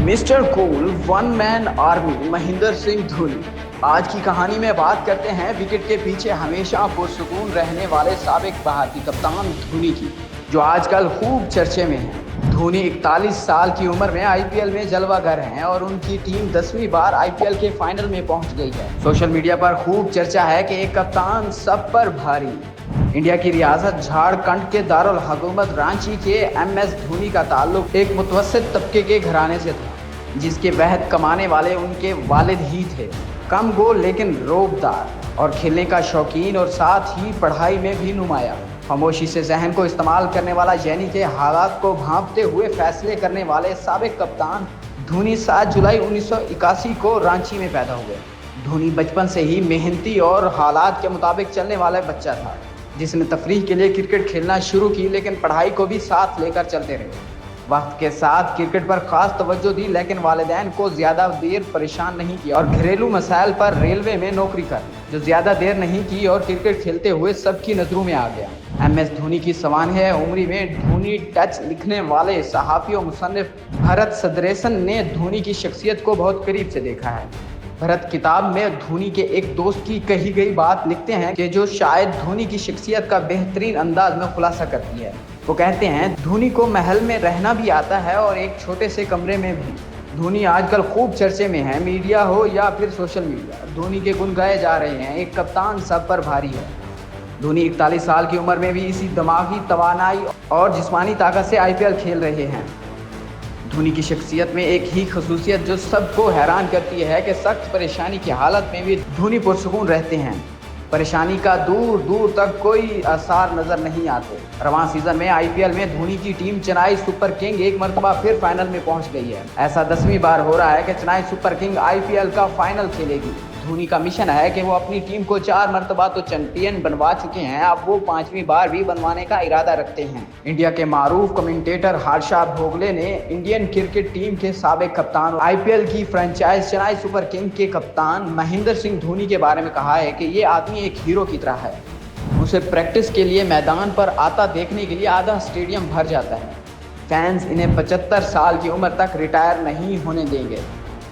Mister cool one man army Mahendra Singh Dhoni. आज की कहानी में बात करते हैं विकेट के पीछे हमेशा पुरसुकून रहने वाले साबिक भारतीय कप्तान धोनी की, जो आजकल खूब चर्चे में है। धोनी 41 साल की उम्र में आईपीएल में जलवागर हैं और उनकी टीम 10वीं बार आईपीएल के फाइनल में पहुंच गई है। सोशल मीडिया पर खूब चर्चा है कि एक कप्तान सब पर भारी। इंडिया की रियासत झारखंड के दारुल हुकूमत रांची के एमएस धोनी का ताल्लुक एक मुतवस्सित तबके के घराने से था, जिसके वहद कमाने वाले उनके वालिद ही थे। कम गोल लेकिन रोबदार और खेलने का शौकीन और साथ ही पढ़ाई में भी नुमाया। खामोशी से जहन को इस्तेमाल करने वाला, यानी कि हालात को भांपते हुए फैसले करने वाले साबिक कप्तान धोनी 7 जुलाई 1981 को रांची में पैदा हुए। धोनी बचपन से ही मेहनती और हालात के मुताबिक चलने वाला बच्चा था, जिसने तफरीह के लिए क्रिकेट खेलना शुरू की, लेकिन पढ़ाई को भी साथ लेकर चलते रहे। वक्त के साथ क्रिकेट पर खास तवज्जो दी, लेकिन वालिदैन को ज़्यादा देर परेशान नहीं किया और घरेलू मसाइल पर रेलवे में नौकरी कर, जो ज़्यादा देर नहीं की और क्रिकेट खेलते हुए सबकी नज़रों में आ गया। एमएस धोनी की सवानह उम्री में धोनी टच लिखने वाले सहाफ़ी और मुसन्निफ भरत सदरेसन ने धोनी की शख्सियत को बहुत करीब से देखा है। भरत किताब में धोनी के एक दोस्त की कही गई बात लिखते हैं कि जो शायद धोनी की शख्सियत का बेहतरीन अंदाज में खुलासा करती है। वो कहते हैं, धोनी को महल में रहना भी आता है और एक छोटे से कमरे में भी। धोनी आजकल खूब चर्चे में है, मीडिया हो या फिर सोशल मीडिया। धोनी के गुण गाए जा रहे हैं, एक कप्तान सब पर भारी है। धोनी 41 साल की उम्र में भी इसी दिमागी तवानाई और जिस्मानी ताकत से आईपीएल खेल रहे हैं। धोनी की शख्सियत में एक ही खसूसियत जो सबको हैरान करती है कि सख्त परेशानी की हालत में भी धोनी पुरसुकून रहते हैं। परेशानी का दूर दूर तक कोई आसार नजर नहीं आते। रवां सीजन में आईपीएल में धोनी की टीम चेन्नई सुपर किंग एक मरतबा फिर फाइनल में पहुंच गई है। ऐसा 10वीं बार हो रहा है कि चेन्नई सुपर किंग आईपीएल का फाइनल खेलेगी। धोनी का मिशन है कि वो अपनी टीम को 4 मरतबा तो चैंपियन बनवा चुके हैं, अब वो 5वीं बार भी बनवाने का इरादा रखते हैं। इंडिया के मारूफ कमेंटेटर हर्षा भोगले ने इंडियन क्रिकेट टीम के साबिक कप्तान आईपीएल की फ्रेंचाइज चेन्नई सुपर किंग के कप्तान महेंद्र सिंह धोनी के बारे में कहा है कि ये आदमी एक हीरो की तरह है। उसे प्रैक्टिस के लिए मैदान पर आता देखने के लिए आधा स्टेडियम भर जाता है। फैंस इन्हें 75 साल की उम्र तक रिटायर नहीं होने देंगे।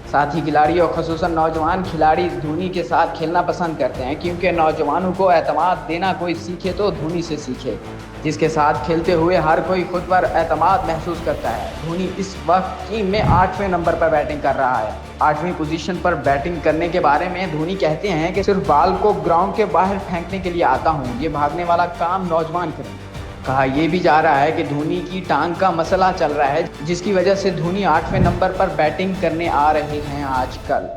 साथ ही खिलाड़ी और ख़ुसूसन नौजवान खिलाड़ी धोनी के साथ खेलना पसंद करते हैं, क्योंकि नौजवानों को एतमाद देना कोई सीखे तो धोनी से सीखे, जिसके साथ खेलते हुए हर कोई खुद पर एतमाद महसूस करता है। धोनी इस वक्त टीम में 8वें नंबर पर बैटिंग कर रहा है। 8वीं पोजीशन पर बैटिंग करने के बारे में धोनी कहते हैं कि सिर्फ बॉल को ग्राउंड के बाहर फेंकने के लिए आता हूँ, ये भागने वाला काम नौजवान करें। कहा यह भी जा रहा है कि धोनी की टांग का मसला चल रहा है, जिसकी वजह से धोनी 8वें नंबर पर बैटिंग करने आ रहे हैं आजकल।